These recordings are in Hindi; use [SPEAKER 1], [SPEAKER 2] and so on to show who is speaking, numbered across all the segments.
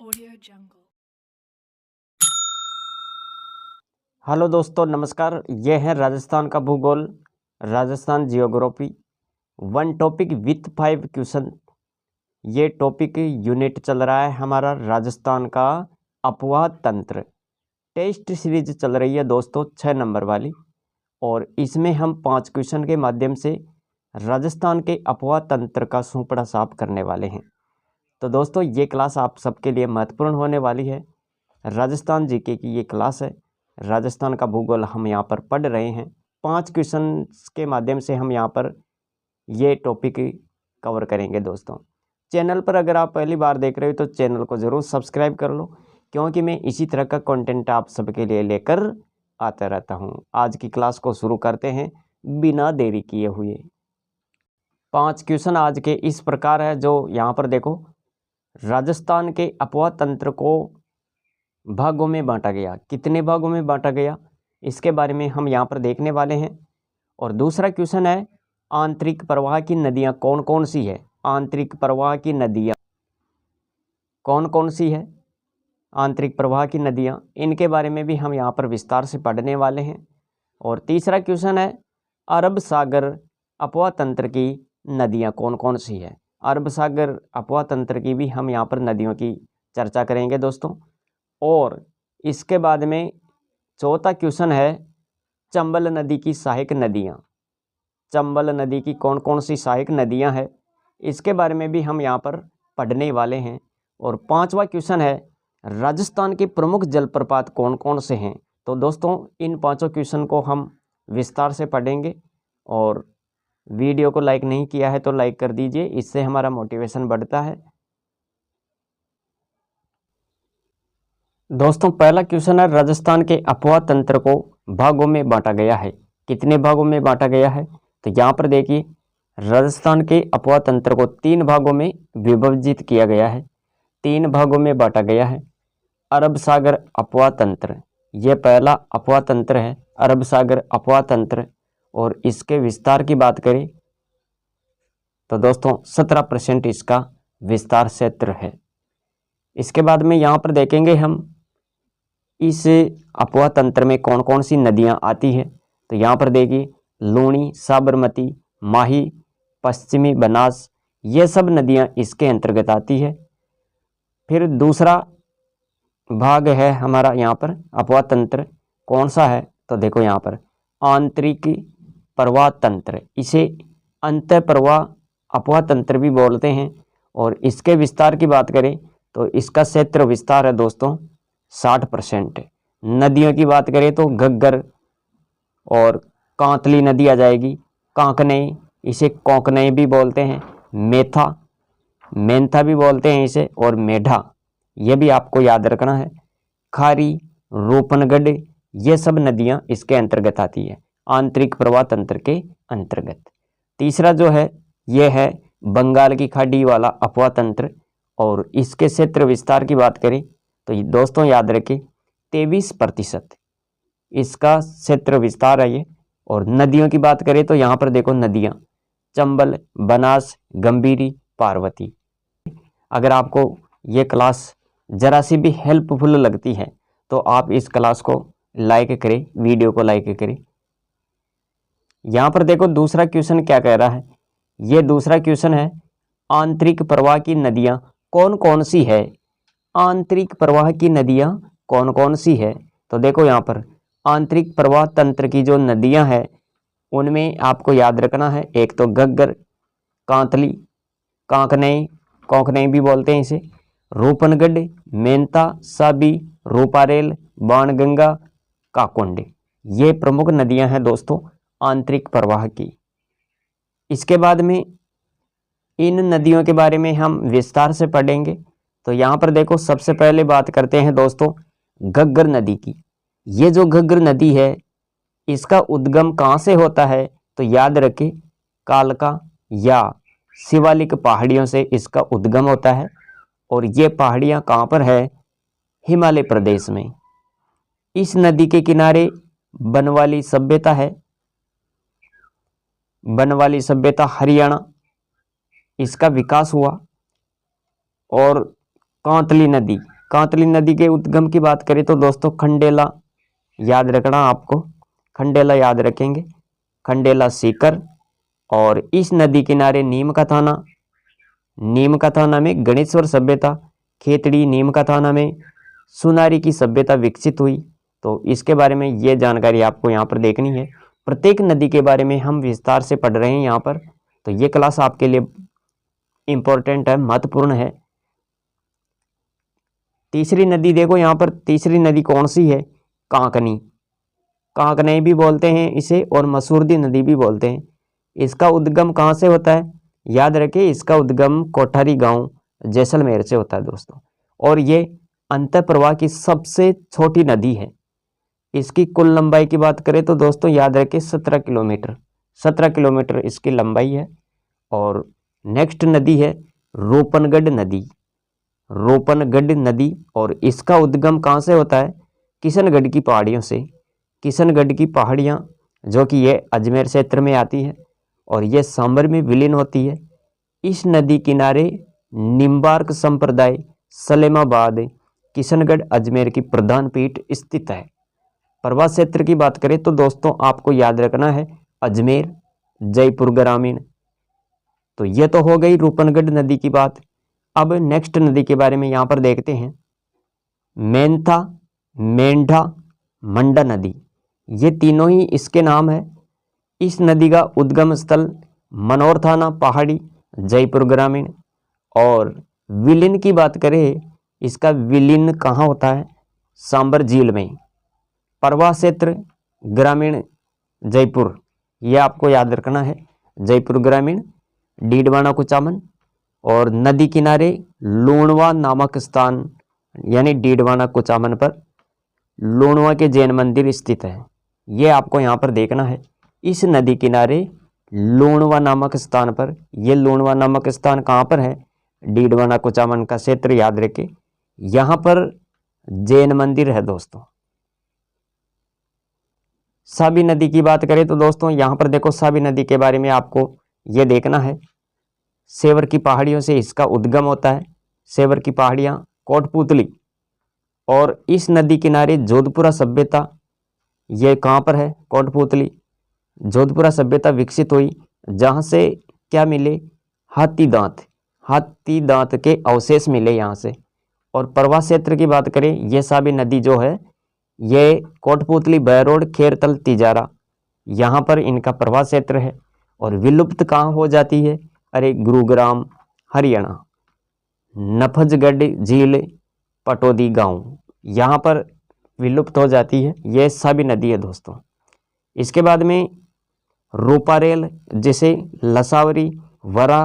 [SPEAKER 1] Audio Jungle।
[SPEAKER 2] हेलो दोस्तों, नमस्कार। ये है राजस्थान का भूगोल, Rajasthan geography, one topic with 5 question. ये टॉपिक यूनिट चल रहा है हमारा राजस्थान का अपवाह तंत्र। टेस्ट सीरीज चल रही है दोस्तों 6 नंबर वाली, और इसमें हम 5 क्वेश्चन के माध्यम से राजस्थान के अपवाह तंत्र का सूपड़ा साफ करने वाले हैं। तो दोस्तों, ये क्लास आप सबके लिए महत्वपूर्ण होने वाली है। राजस्थान जीके की ये क्लास है। राजस्थान का भूगोल हम यहाँ पर पढ़ रहे हैं। 5 क्वेश्चन के माध्यम से हम यहाँ पर ये टॉपिक कवर करेंगे दोस्तों। चैनल पर अगर आप पहली बार देख रहे हो तो चैनल को ज़रूर सब्सक्राइब कर लो, क्योंकि मैं इसी तरह का कंटेंट आप सबके लिए लेकर आता रहता हूँ। आज की क्लास को शुरू करते हैं बिना देरी किए हुए। 5 क्वेश्चन आज के इस प्रकार है, जो यहाँ पर देखो। राजस्थान के अपवाह तंत्र को भागों में बांटा गया। कितने भागों में बांटा गया, इसके बारे में हम यहाँ पर देखने वाले हैं। और दूसरा क्वेश्चन है, आंतरिक प्रवाह की नदियाँ कौन कौन सी है। आंतरिक प्रवाह की नदियाँ कौन कौन सी है, आंतरिक प्रवाह की नदियाँ, इनके बारे में भी हम यहाँ पर विस्तार से पढ़ने वाले हैं। और तीसरा क्वेश्चन है, अरब सागर अपवाह तंत्र की नदियाँ कौन कौन सी है। अरब सागर अपवाह तंत्र की भी हम यहाँ पर नदियों की चर्चा करेंगे दोस्तों। और इसके बाद में चौथा क्वेश्चन है, चंबल नदी की सहायक नदियाँ। चंबल नदी की कौन कौन सी सहायक नदियाँ हैं, इसके बारे में भी हम यहाँ पर पढ़ने वाले हैं। और पांचवा क्वेश्चन है, राजस्थान के प्रमुख जलप्रपात कौन कौन से हैं। तो दोस्तों, इन पांचों क्वेश्चन को हम विस्तार से पढ़ेंगे। और वीडियो को लाइक नहीं किया है तो लाइक कर दीजिए, इससे हमारा मोटिवेशन बढ़ता है। दोस्तों, पहला क्वेश्चन है, राजस्थान के अपवाह तंत्र को भागों में बांटा गया है। कितने भागों में बांटा गया है, तो यहाँ पर देखिए, राजस्थान के अपवाह तंत्र को 3 भागों में विभाजित किया गया है। 3 भागों में बांटा गया है। अरब सागर अपवाह तंत्र, ये पहला अपवाह तंत्र है, अरब सागर अपवाह तंत्र। और इसके विस्तार की बात करें तो दोस्तों 17% इसका विस्तार क्षेत्र है। इसके बाद में यहाँ पर देखेंगे हम इस अपवाह तंत्र में कौन कौन सी नदियाँ आती है। तो यहाँ पर देखिए, लूणी, साबरमती, माही, पश्चिमी बनास, ये सब नदियाँ इसके अंतर्गत आती है। फिर दूसरा भाग है हमारा यहाँ पर अपवाह तंत्र, कौन सा है, तो देखो यहाँ पर आंतरिक प्रवाह तंत्र, इसे अंतः प्रवाह अपवाह तंत्र भी बोलते हैं। और इसके विस्तार की बात करें तो इसका क्षेत्र विस्तार है दोस्तों 60%। नदियों की बात करें तो घग्गर और कांतली नदी आ जाएगी, कांकनई, इसे कोंकनई भी बोलते हैं, मेथा, मेंथा भी बोलते हैं इसे, और मेढा, ये भी आपको याद रखना है, खारी, रूपनगढ़, ये सब नदियां इसके अंतर्गत आती है, आंतरिक प्रवाह तंत्र के अंतर्गत। तीसरा जो है, ये है बंगाल की खाड़ी वाला अपवाह तंत्र। और इसके क्षेत्र विस्तार की बात करें तो दोस्तों याद रखें 23% इसका क्षेत्र विस्तार है ये। और नदियों की बात करें तो यहाँ पर देखो नदियाँ, चंबल, बनास, गंभीरी, पार्वती। अगर आपको ये क्लास जरा सी भी हेल्पफुल लगती है तो आप इस क्लास को लाइक करें, वीडियो को लाइक करें। यहाँ पर देखो दूसरा क्वेश्चन क्या कह रहा है, ये दूसरा क्वेश्चन है, आंतरिक प्रवाह की नदियाँ कौन कौन सी है। आंतरिक प्रवाह की नदियाँ कौन कौन सी है, तो देखो यहाँ पर आंतरिक प्रवाह तंत्र की जो नदियाँ हैं उनमें आपको याद रखना है, एक तो घग्गर, कांतली, कांकनई, कोंकनई भी बोलते हैं इसे, रूपनगढ़, मेंता, साबी, रूपारेल, बाणगंगा, काकुंड, ये प्रमुख नदियां हैं दोस्तों आंतरिक प्रवाह की। इसके बाद में इन नदियों के बारे में हम विस्तार से पढ़ेंगे। तो यहाँ पर देखो, सबसे पहले बात करते हैं दोस्तों घग्गर नदी की। ये जो घग्गर नदी है इसका उद्गम कहाँ से होता है, तो याद रखें कालका या शिवालिक पहाड़ियों से इसका उद्गम होता है। और ये पहाड़ियाँ कहाँ पर है, हिमालय प्रदेश में। इस नदी के किनारे बनवाली सभ्यता है, बनवाली सभ्यता हरियाणा, इसका विकास हुआ। और कांतली नदी, कांतली नदी के उद्गम की बात करें तो दोस्तों खंडेला याद रखना आपको, खंडेला याद रखेंगे, खंडेला सीकर। और इस नदी किनारे नीम का थाना, नीम का थाना में गणेश्वर सभ्यता, खेतड़ी नीम का थाना में सुनारी की सभ्यता विकसित हुई। तो इसके बारे में ये जानकारी आपको यहाँ पर देखनी है। प्रत्येक नदी के बारे में हम विस्तार से पढ़ रहे हैं यहाँ पर, तो ये क्लास आपके लिए इम्पोर्टेंट है, महत्वपूर्ण है। तीसरी नदी देखो यहाँ पर, तीसरी नदी कौन सी है? कांकनी, कांकनी भी बोलते हैं इसे और मसूरदी नदी भी बोलते हैं। इसका उद्गम कहाँ से होता है? याद रखिए, इसका उद्गम कोठारी गांव जैसलमेर से होता है दोस्तों। और ये अंतः प्रवाह की सबसे छोटी नदी है। इसकी कुल लंबाई की बात करें तो दोस्तों याद रखें 17 किलोमीटर, 17 किलोमीटर इसकी लंबाई है। और नेक्स्ट नदी है रोपनगढ़ नदी, रोपनगढ़ नदी। और इसका उद्गम कहाँ से होता है? किशनगढ़ की पहाड़ियों से, किशनगढ़ की पहाड़ियाँ जो कि ये अजमेर क्षेत्र में आती है और ये सांबर में विलीन होती है। इस नदी किनारे निम्बार्क संप्रदाय सलेमाबाद किशनगढ़ अजमेर की प्रधान पीठ स्थित है। प्रवाह क्षेत्र की बात करें तो दोस्तों आपको याद रखना है अजमेर, जयपुर ग्रामीण। तो ये तो हो गई रूपनगढ़ नदी की बात। अब नेक्स्ट नदी के बारे में यहाँ पर देखते हैं, मेंथा, मेंढा, मंडा नदी। ये तीनों ही इसके नाम है। इस नदी का उद्गम स्थल मनोर थाना पहाड़ी, जयपुर ग्रामीण। और विलीन की बात करें, इसका विलीन कहाँ होता है? सांबर झील में। प्रवाह क्षेत्र ग्रामीण जयपुर, ये आपको याद रखना है, जयपुर ग्रामीण, डीडवाना कुचामन। और नदी किनारे लूणवा नामक स्थान यानी डीडवाना कुचामन पर लूणवा के जैन मंदिर स्थित है। ये आपको यहाँ पर देखना है। इस नदी किनारे लूणवा नामक स्थान पर, ये लूणवा नामक स्थान कहाँ पर है? डीडवाना कुचामन का क्षेत्र याद रखें। यहाँ पर जैन मंदिर है दोस्तों। साबी नदी की बात करें तो दोस्तों यहाँ पर देखो, साबी नदी के बारे में आपको ये देखना है। सेवर की पहाड़ियों से इसका उद्गम होता है, सेवर की पहाड़ियाँ, कोटपुतली। और इस नदी किनारे जोधपुरा सभ्यता, ये कहाँ पर है? कोटपुतली। जोधपुरा सभ्यता विकसित हुई, जहाँ से क्या मिले? हाथी दांत, हाथी दांत के अवशेष मिले यहाँ से। और प्रवाह क्षेत्र की बात करें, ये साबी नदी जो है ये कोटपुतली, बहरोड, खेरतल, तिजारा, यहाँ पर इनका प्रवाह क्षेत्र है। और विलुप्त कहाँ हो जाती है? अरे गुरुग्राम हरियाणा, नफजगढ़ झील, पटौदी गांव, यहाँ पर विलुप्त हो जाती है। ये साबी नदी है दोस्तों। इसके बाद में रूपारेल, जिसे लसावरी, वरा,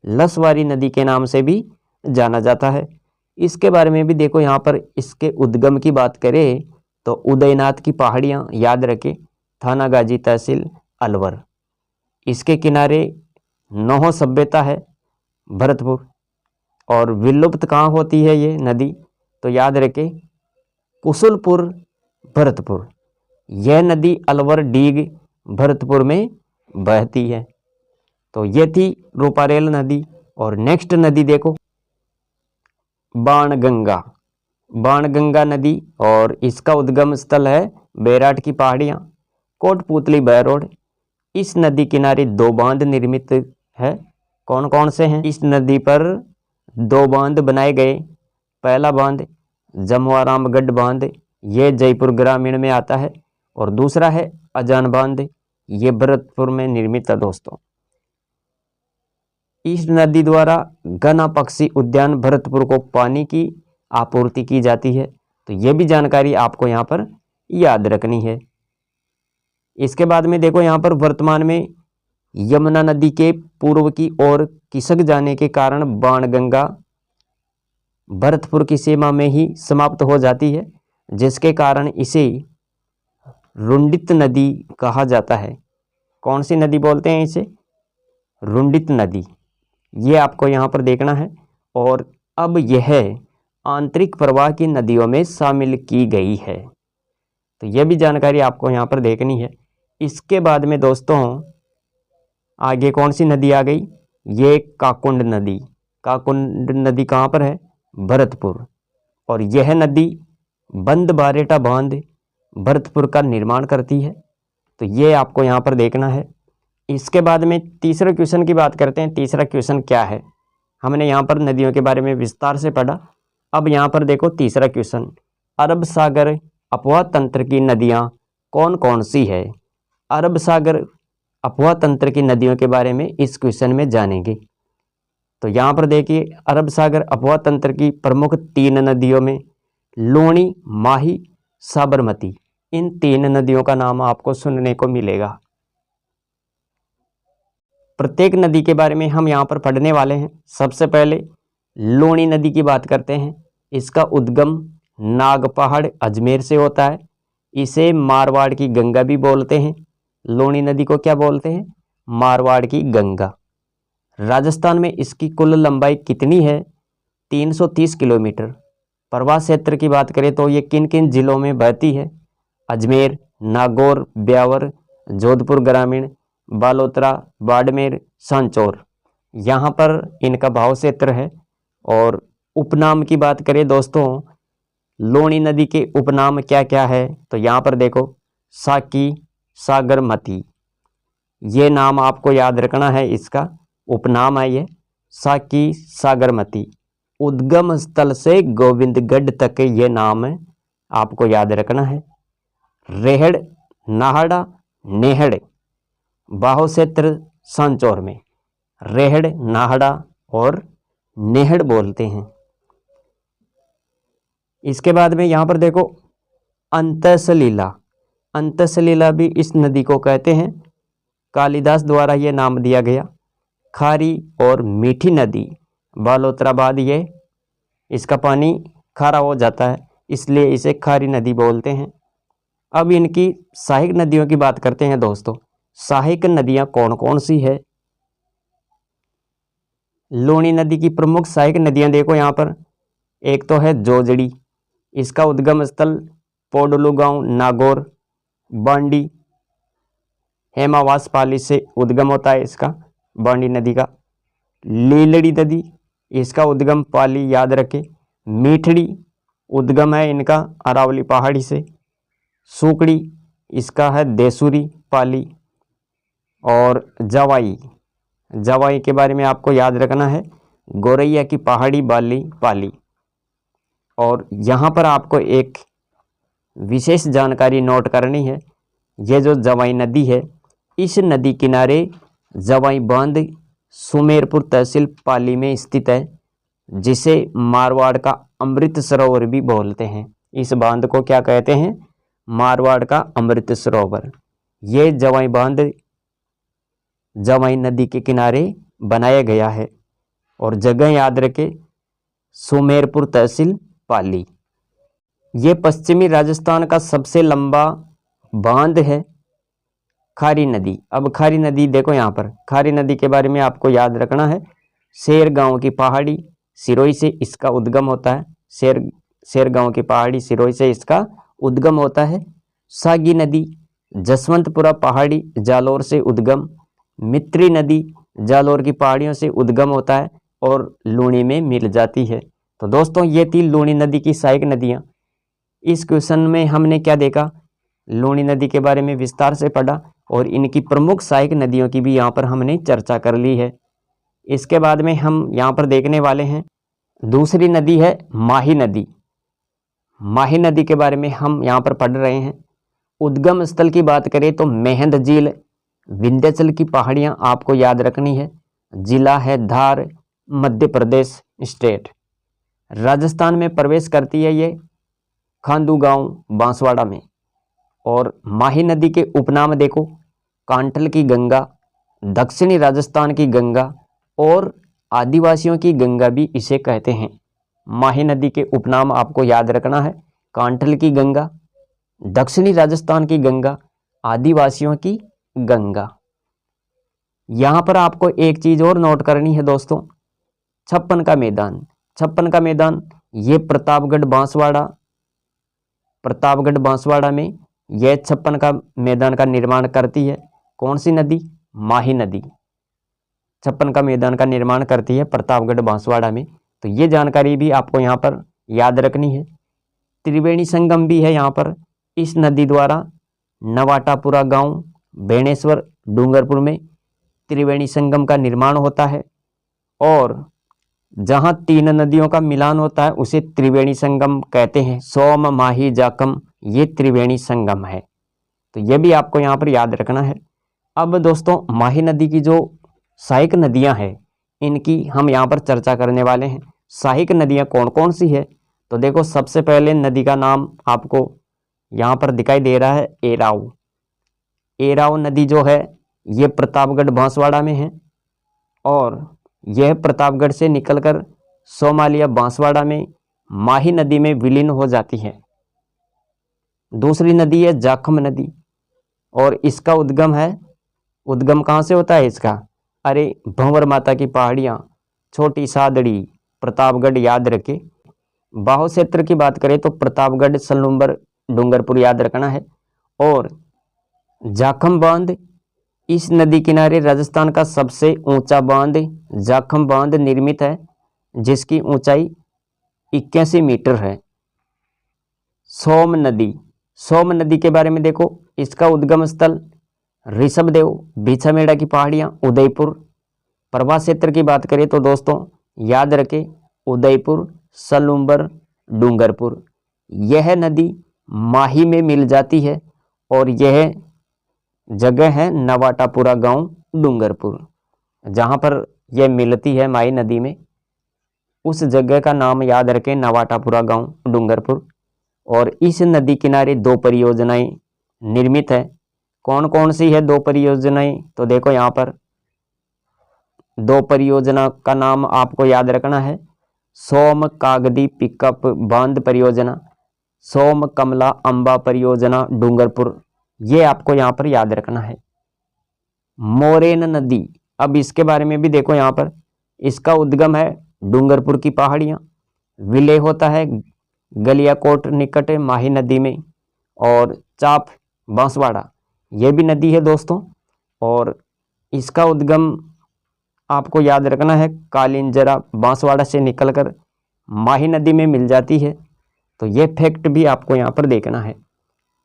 [SPEAKER 2] लसवारी नदी के नाम से भी जाना जाता है। इसके बारे में भी देखो, यहाँ पर इसके उद्गम की बात करें तो उदयनाथ की पहाड़ियाँ याद रखें, थाना गाजी, तहसील अलवर। इसके किनारे नौहो सभ्यता है, भरतपुर। और विलुप्त कहाँ होती है ये नदी? तो याद रखें कुशलपुर, भरतपुर। यह नदी अलवर, डीग, भरतपुर में बहती है। तो ये थी रूपारेल नदी। और नेक्स्ट नदी देखो बाणगंगा, बाणगंगा नदी। और इसका उद्गम स्थल है बैराट की पहाड़ियाँ, कोटपुतली, बहरोड। इस नदी किनारे 2 बांध निर्मित है। कौन कौन से हैं? इस नदी पर 2 बांध बनाए गए। पहला बांध जमवारामगढ़ बांध, ये जयपुर ग्रामीण में आता है। और दूसरा है अजान बांध, ये भरतपुर में निर्मित है दोस्तों। इस नदी द्वारा घना पक्षी उद्यान भरतपुर को पानी की आपूर्ति की जाती है। तो ये भी जानकारी आपको यहाँ पर याद रखनी है। इसके बाद में देखो, यहाँ पर वर्तमान में यमुना नदी के पूर्व की ओर खिसक जाने के कारण बाणगंगा भरतपुर की सीमा में ही समाप्त हो जाती है, जिसके कारण इसे रुंडित नदी कहा जाता है। कौन सी नदी बोलते हैं इसे? रुंडित नदी। ये आपको यहाँ पर देखना है। और अब यह आंतरिक प्रवाह की नदियों में शामिल की गई है। तो यह भी जानकारी आपको यहाँ पर देखनी है। इसके बाद में दोस्तों आगे कौन सी नदी आ गई? ये काकुंड नदी। काकुंड नदी कहाँ पर है? भरतपुर। और यह नदी बंद बारेटा बांध भरतपुर का निर्माण करती है। तो ये आपको यहाँ पर देखना है। इसके बाद में तीसरे क्वेश्चन की बात करते हैं। तीसरा क्वेश्चन क्या है, हमने यहाँ पर नदियों के बारे में विस्तार से पढ़ा। अब यहाँ पर देखो तीसरा क्वेश्चन, अरब सागर अपवाह तंत्र की नदियाँ कौन कौन सी है। अरब सागर अपवाह तंत्र की नदियों के बारे में इस क्वेश्चन में जानेंगे। तो यहाँ पर देखिए, अरब सागर अपवाह तंत्र की प्रमुख 3 नदियों में लूणी, माही, साबरमती, इन 3 नदियों का नाम आपको सुनने को मिलेगा। प्रत्येक नदी के बारे में हम यहाँ पर पढ़ने वाले हैं। सबसे पहले लूणी नदी की बात करते हैं। इसका उद्गम नाग पहाड़ अजमेर से होता है। इसे मारवाड़ की गंगा भी बोलते हैं। लूणी नदी को क्या बोलते हैं, मारवाड़ की गंगा। राजस्थान में इसकी कुल लंबाई कितनी है, 330 किलोमीटर। प्रवाह क्षेत्र की बात करें तो ये किन किन जिलों में बहती है, अजमेर, नागौर, ब्यावर, जोधपुर ग्रामीण, बालोतरा, बाड़मेर, सांचौर, यहाँ पर इनका भाव क्षेत्र है। और उपनाम की बात करें दोस्तों, लूणी नदी के उपनाम क्या क्या है, तो यहाँ पर देखो, साकी, सागरमती, ये नाम आपको याद रखना है। इसका उपनाम है ये साकी, सागरमती। उद्गम स्थल से गोविंदगढ़ तक ये नाम आपको याद रखना है। रेहड़, नाहड़ा, नेहड़, बाहो क्षेत्र सांचौर में रेहड़, नाहड़ा और नेहड़ बोलते हैं। इसके बाद में यहाँ पर देखो, अंतसलीला, अंतसलीला भी इस नदी को कहते हैं। कालिदास द्वारा ये नाम दिया गया। खारी और मीठी नदी, बालोतराबाद, ये इसका पानी खारा हो जाता है, इसलिए इसे खारी नदी बोलते हैं। अब इनकी सहायक नदियों की बात करते हैं दोस्तों। सहायक नदियां कौन कौन सी है। लूणी नदी की प्रमुख सहायक नदियां देखो यहाँ पर, एक तो है जोजड़ी, इसका उद्गम स्थल पोडलू गांव, नागौर, बांडी, हेमावास पाली से उद्गम होता है इसका, बांडी नदी का। लीलड़ी नदी, इसका उद्गम पाली, याद रखें। मीठड़ी, उद्गम है इनका अरावली पहाड़ी से। सूकड़ी, इसका है देसूरी, पाली। और जवाई, जवाई के बारे में आपको याद रखना है, गोरैया की पहाड़ी, बाली, पाली। और यहाँ पर आपको एक विशेष जानकारी नोट करनी है। ये जो जवाई नदी है, इस नदी किनारे जवाई बांध सुमेरपुर तहसील पाली में स्थित है, जिसे मारवाड़ का अमृत सरोवर भी बोलते हैं। इस बांध को क्या कहते हैं, मारवाड़ का अमृत सरोवर। ये जवाई बांध जवाई नदी के किनारे बनाया गया है। और जगह याद रखें, सुमेरपुर तहसील पाली। ये पश्चिमी राजस्थान का सबसे लंबा बांध है, खारी नदी। अब खारी नदी देखो यहाँ पर, खारी नदी के बारे में आपको याद रखना है। शेर गांव की पहाड़ी, सिरोही से इसका उद्गम होता है। शेर गांव की पहाड़ी, सिरोही से इसका उद्गम होता है। सागी नदी, जसवंतपुरा पहाड़ी, जालोर से उद्गम। मित्री नदी, जालोर की पहाड़ियों से उद्गम होता है और लूणी में मिल जाती है। तो दोस्तों, ये थी लूणी नदी की सहायक नदियाँ। इस क्वेश्चन में हमने क्या देखा, लूणी नदी के बारे में विस्तार से पढ़ा और इनकी प्रमुख सहायक नदियों की भी यहाँ पर हमने चर्चा कर ली है। इसके बाद में हम यहाँ पर देखने वाले हैं दूसरी नदी है माही नदी। माही नदी के बारे में हम यहाँ पर पढ़ रहे हैं। उद्गम स्थल की बात करें तो मेहंद झील, विंध्याचल की पहाड़ियाँ आपको याद रखनी है। जिला है धार, मध्य प्रदेश स्टेट। राजस्थान में प्रवेश करती है ये खांदू गांव, बांसवाड़ा में। और माही नदी के उपनाम देखो, कांठल की गंगा, दक्षिणी राजस्थान की गंगा और आदिवासियों की गंगा भी इसे कहते हैं। माही नदी के उपनाम आपको याद रखना है, कांठल की गंगा, दक्षिणी राजस्थान की गंगा, आदिवासियों की गंगा। यहाँ पर आपको एक चीज और नोट करनी है दोस्तों, छप्पन का मैदान। छप्पन का मैदान ये प्रतापगढ़ बांसवाड़ा में यह छप्पन का मैदान का निर्माण करती है। कौन सी नदी, माही नदी छप्पन का मैदान का निर्माण करती है प्रतापगढ़ बांसवाड़ा में। तो ये जानकारी भी आपको यहाँ पर याद रखनी है। त्रिवेणी संगम भी है यहाँ पर। इस नदी द्वारा नवाटापुरा गांव, बेणेश्वर, डूंगरपुर में त्रिवेणी संगम का निर्माण होता है और जहां तीन नदियों का मिलान होता है उसे त्रिवेणी संगम कहते हैं। सोम, माही, जाखम ये त्रिवेणी संगम है। तो ये भी आपको यहाँ पर याद रखना है। अब दोस्तों माही नदी की जो सहायक नदियां हैं इनकी हम यहाँ पर चर्चा करने वाले हैं। सहायक नदियां कौन कौन सी है? तो देखो सबसे पहले नदी का नाम आपको यहाँ पर दिखाई दे रहा है एराव। एराव नदी जो है ये प्रतापगढ़ बांसवाड़ा में है और यह प्रतापगढ़ से निकलकर सोमालिया बांसवाड़ा में माही नदी में विलीन हो जाती है। दूसरी नदी है जाखम नदी और इसका उद्गम कहाँ से होता है इसका? अरे भंवर माता की पहाड़ियाँ, छोटी सादड़ी, प्रतापगढ़ याद रखे। बाहु क्षेत्र की बात करें तो प्रतापगढ़, सलूम्बर, डूंगरपुर याद रखना है। और जाखम बांध, इस नदी किनारे राजस्थान का सबसे ऊंचा बांध जाखम बांध निर्मित है जिसकी ऊंचाई 81 मीटर है। सोम नदी के बारे में देखो, इसका उद्गम स्थल ऋषभदेव, बिछामेड़ा की पहाड़ियाँ, उदयपुर। प्रवाह क्षेत्र की बात करें तो दोस्तों याद रखें उदयपुर, सलूम्बर, डूंगरपुर। यह नदी माही में मिल जाती है और यह जगह है नवाटापुरा गांव, डूंगरपुर। जहां पर यह मिलती है माही नदी में उस जगह का नाम याद रखें नवाटापुरा गांव, डूंगरपुर। और इस नदी किनारे दो परियोजनाएं निर्मित है। कौन कौन सी है दो परियोजनाएं? तो देखो यहाँ पर दो परियोजना का नाम आपको याद रखना है। सोम कागदी पिकअप बांध परियोजना, सोम कमला अंबा परियोजना, डूंगरपुर। ये आपको यहाँ पर याद रखना है। मोरेन नदी, अब इसके बारे में भी देखो यहाँ पर, इसका उद्गम है डूंगरपुर की पहाड़ियाँ, विलय होता है गलियाकोट निकट माही नदी में। और चाप बांसवाड़ा ये भी नदी है दोस्तों और इसका उद्गम आपको याद रखना है कालिंजरा बांसवाड़ा से निकलकर माही नदी में मिल जाती है। तो ये फैक्ट भी आपको यहाँ पर देखना है।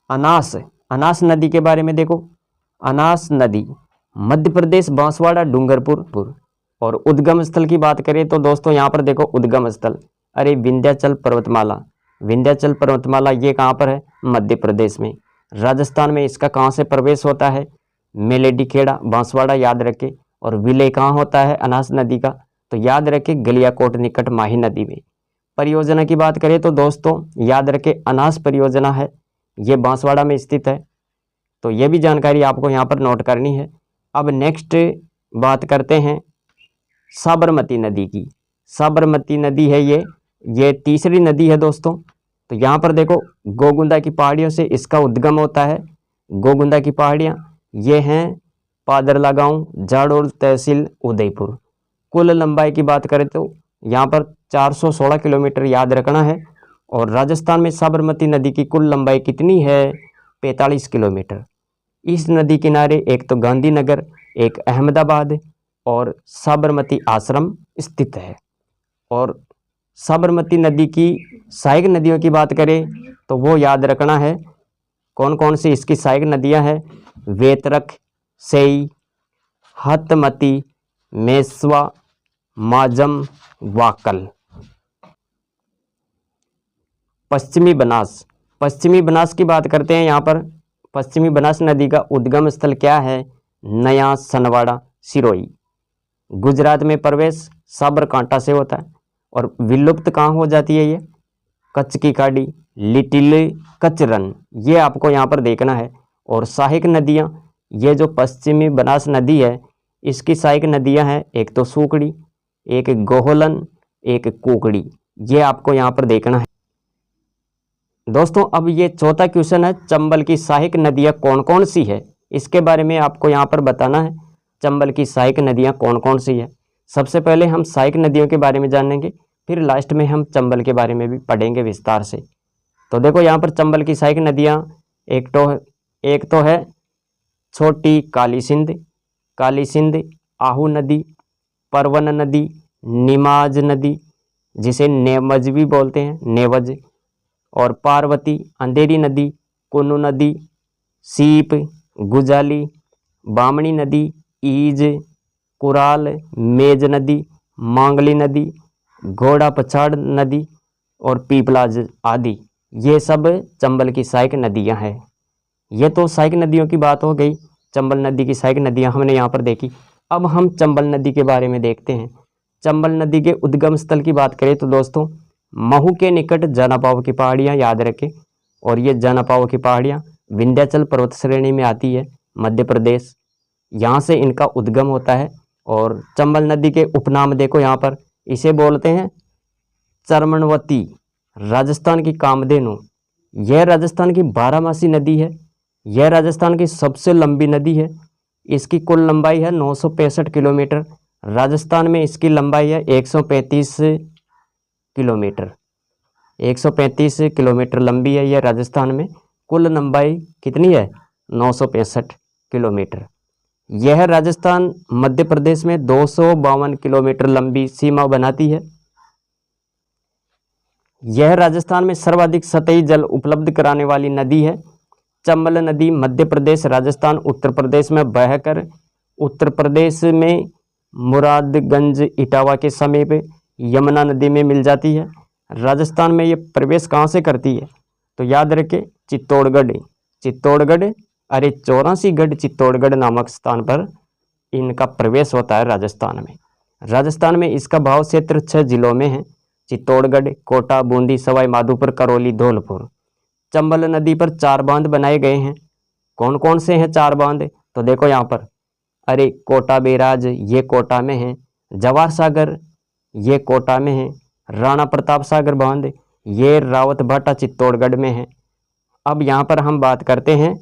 [SPEAKER 2] अनास नदी के बारे में देखो, अनास नदी मध्य प्रदेश बांसवाड़ा, डूंगरपुर। और उद्गम स्थल की बात करें तो दोस्तों यहाँ पर देखो उद्गम स्थल, अरे विंध्याचल पर्वतमाला ये कहाँ पर है? मध्य प्रदेश में। राजस्थान में इसका कहाँ से प्रवेश होता है? मेलेडीखेड़ा, बांसवाड़ा याद रखे। और विलय कहाँ होता है अनास नदी का? तो याद रखे गलियाकोट निकट माही नदी में। परियोजना की बात करें तो दोस्तों याद रखे अनास परियोजना है, ये बांसवाड़ा में स्थित है। तो ये भी जानकारी आपको यहाँ पर नोट करनी है। अब नेक्स्ट बात करते हैं साबरमती नदी की। साबरमती नदी है ये तीसरी नदी है दोस्तों। तो यहाँ पर देखो गोगुंदा की पहाड़ियों से इसका उद्गम होता है। गोगुंदा की पहाड़ियाँ ये हैं पादरला गांव, जाडोर तहसील, उदयपुर। कुल लंबाई की बात करें तो यहाँ पर 416 किलोमीटर याद रखना है। और राजस्थान में साबरमती नदी की कुल लंबाई कितनी है? 45 किलोमीटर। इस नदी किनारे एक तो गांधीनगर, एक अहमदाबाद और साबरमती आश्रम स्थित है। और साबरमती नदी की सहायक नदियों की बात करें तो वो याद रखना है कौन कौन सी इसकी सहायक नदियां हैं? वेतरक, सेई, हतमती, मेस्वा, माजम, वाकल। पश्चिमी बनास की बात करते हैं। यहाँ पर पश्चिमी बनास नदी का उद्गम स्थल क्या है? नया सनवाड़ा, सिरोही। गुजरात में प्रवेश साबरकांठा से होता है और विलुप्त कहाँ हो जाती है ये? कच्छ की खाड़ी, लिटिल कच्छ रन, ये आपको यहाँ पर देखना है। और सहायक नदियाँ, ये जो पश्चिमी बनास नदी है इसकी सहायक नदियाँ हैं एक तो सूकड़ी, एक गोहलन, एक कुकड़ी। ये आपको यहाँ पर देखना है दोस्तों। अब ये चौथा क्वेश्चन है चंबल की सहायक नदियाँ कौन कौन सी है, इसके बारे में आपको यहाँ पर बताना है। चंबल की सहायक नदियाँ कौन कौन सी है? सबसे पहले हम सहायक नदियों के बारे में जानेंगे, फिर लास्ट में हम चंबल के बारे में भी पढ़ेंगे विस्तार से। तो देखो यहाँ पर चंबल की सहायक नदियाँ एक तो है छोटी काली सिंध, आहू नदी, परवन नदी, निमाज नदी, जिसे नेवज भी बोलते हैं, नेवज। और पार्वती, अंधेरी नदी, कुन्नू नदी, सीप, गुजाली, बामणी नदी, ईज, कुराल, मेज नदी, मांगली नदी, घोड़ा पछाड़ नदी और पीपलाज आदि, ये सब चंबल की सहायक नदियां हैं। ये तो सहायक नदियों की बात हो गई, चंबल नदी की सहायक नदियां हमने यहाँ पर देखी। अब हम चंबल नदी के बारे में देखते हैं। चंबल नदी के उद्गम स्थल की बात करें तो दोस्तों महू के निकट जनापाव की पहाड़ियाँ याद रखें, और ये जनापाव की पहाड़ियाँ विंध्याचल पर्वत श्रेणी में आती है, मध्य प्रदेश, यहाँ से इनका उद्गम होता है। और चंबल नदी के उपनाम देखो यहाँ पर, इसे बोलते हैं चर्मणवती, राजस्थान की कामधेनु। यह राजस्थान की 12मासी नदी है। यह राजस्थान की सबसे लंबी नदी है। इसकी कुल लंबाई है 965 किलोमीटर। राजस्थान में इसकी लंबाई है 135 किलोमीटर। 135 किलोमीटर लंबी है यह राजस्थान में। कुल लंबाई कितनी है? 965 किलोमीटर। यह राजस्थान मध्य प्रदेश में 252 किलोमीटर लंबी सीमा बनाती है। यह राजस्थान में सर्वाधिक सतही जल उपलब्ध कराने वाली नदी है। चंबल नदी मध्य प्रदेश, राजस्थान, उत्तर प्रदेश में बहकर उत्तर प्रदेश में मुरादगंज, इटावा के समीप यमुना नदी में मिल जाती है। राजस्थान में ये प्रवेश कहाँ से करती है? तो याद रखें चित्तौड़गढ़। चित्तौड़गढ़, अरे 84गढ़ चित्तौड़गढ़ नामक स्थान पर इनका प्रवेश होता है राजस्थान में। राजस्थान में इसका भाव क्षेत्र 6 जिलों में है, चित्तौड़गढ़, कोटा, बूंदी, सवाई माधोपुर, करौली, धौलपुर। चंबल नदी पर 4 बांध बनाए गए हैं। कौन कौन से हैं 4 बांध? तो देखो यहाँ पर, अरे कोटा बैराज ये कोटा में है, जवाहर सागर ये कोटा में है, राणा प्रताप सागर बांध ये रावत भाटा चित्तौड़गढ़ में है। अब यहाँ पर हम बात करते हैं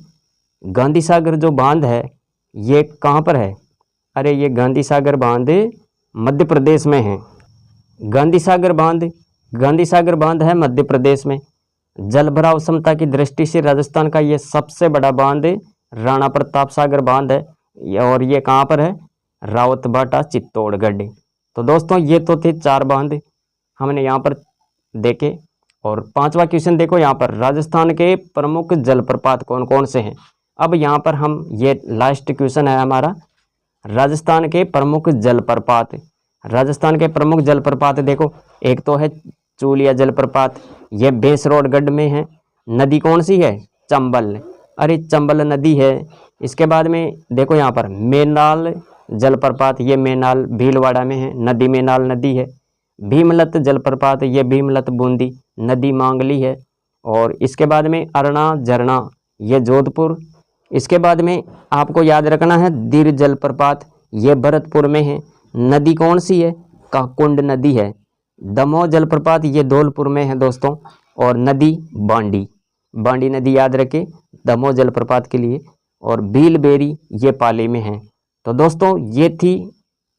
[SPEAKER 2] गांधी सागर जो बांध है ये कहाँ पर है? अरे ये गांधी सागर बांध मध्य प्रदेश में है। गांधी सागर बांध है मध्य प्रदेश में। जल भराव क्षमता की दृष्टि से राजस्थान का ये सबसे बड़ा बांध राणा प्रताप सागर बांध है, और ये कहाँ पर है? रावत भाटा चित्तौड़गढ़। तो दोस्तों ये तो थे 4 बांध हमने यहाँ पर देखे। और 5वां क्वेश्चन देखो यहाँ पर, राजस्थान के प्रमुख जलप्रपात कौन कौन से हैं? अब यहाँ पर हम, ये लास्ट क्वेश्चन है हमारा, राजस्थान के प्रमुख जलप्रपात। राजस्थान के प्रमुख जलप्रपात देखो, एक तो है चूलिया जलप्रपात, ये भैंसरोडगढ़ में है। नदी कौन सी है? चंबल, अरे चंबल नदी है। इसके बाद में देखो यहाँ पर मेनाल जलप्रपात, ये मेनाल भीलवाड़ा में है, नदी मेनाल नदी है। भीमलत जलप्रपात, ये भीमलत बूंदी, नदी मांगली है। और इसके बाद में अरना झरना, ये जोधपुर। इसके बाद में आपको याद रखना है दीर जलप्रपात, ये भरतपुर में है। नदी कौन सी है? काकुंड नदी है। दमोह जलप्रपात, ये धौलपुर में है दोस्तों। और नदी बांडी नदी याद रखें दमोह जलप्रपात के लिए। और भीलबेरी ये पाली में है। तो दोस्तों ये थी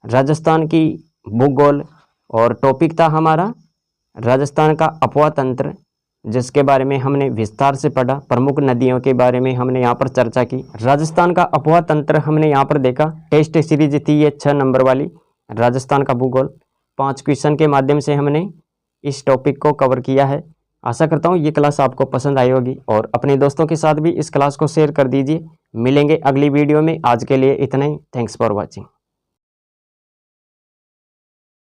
[SPEAKER 2] राजस्थान की भूगोल, और टॉपिक था हमारा राजस्थान का अपवा तंत्र, जिसके बारे में हमने विस्तार से पढ़ा। प्रमुख नदियों के बारे में हमने यहाँ पर चर्चा की। राजस्थान का अपवा तंत्र हमने यहाँ पर देखा। टेस्ट सीरीज थी ये 6 नंबर वाली, राजस्थान का भूगोल। 5 क्वेश्चन के माध्यम से हमने इस टॉपिक को कवर किया है। आशा करता हूँ ये क्लास आपको पसंद आई होगी, और अपने दोस्तों के साथ भी इस क्लास को शेयर कर दीजिए। मिलेंगे अगली वीडियो में। आज के लिए इतना ही। Thanks for watching.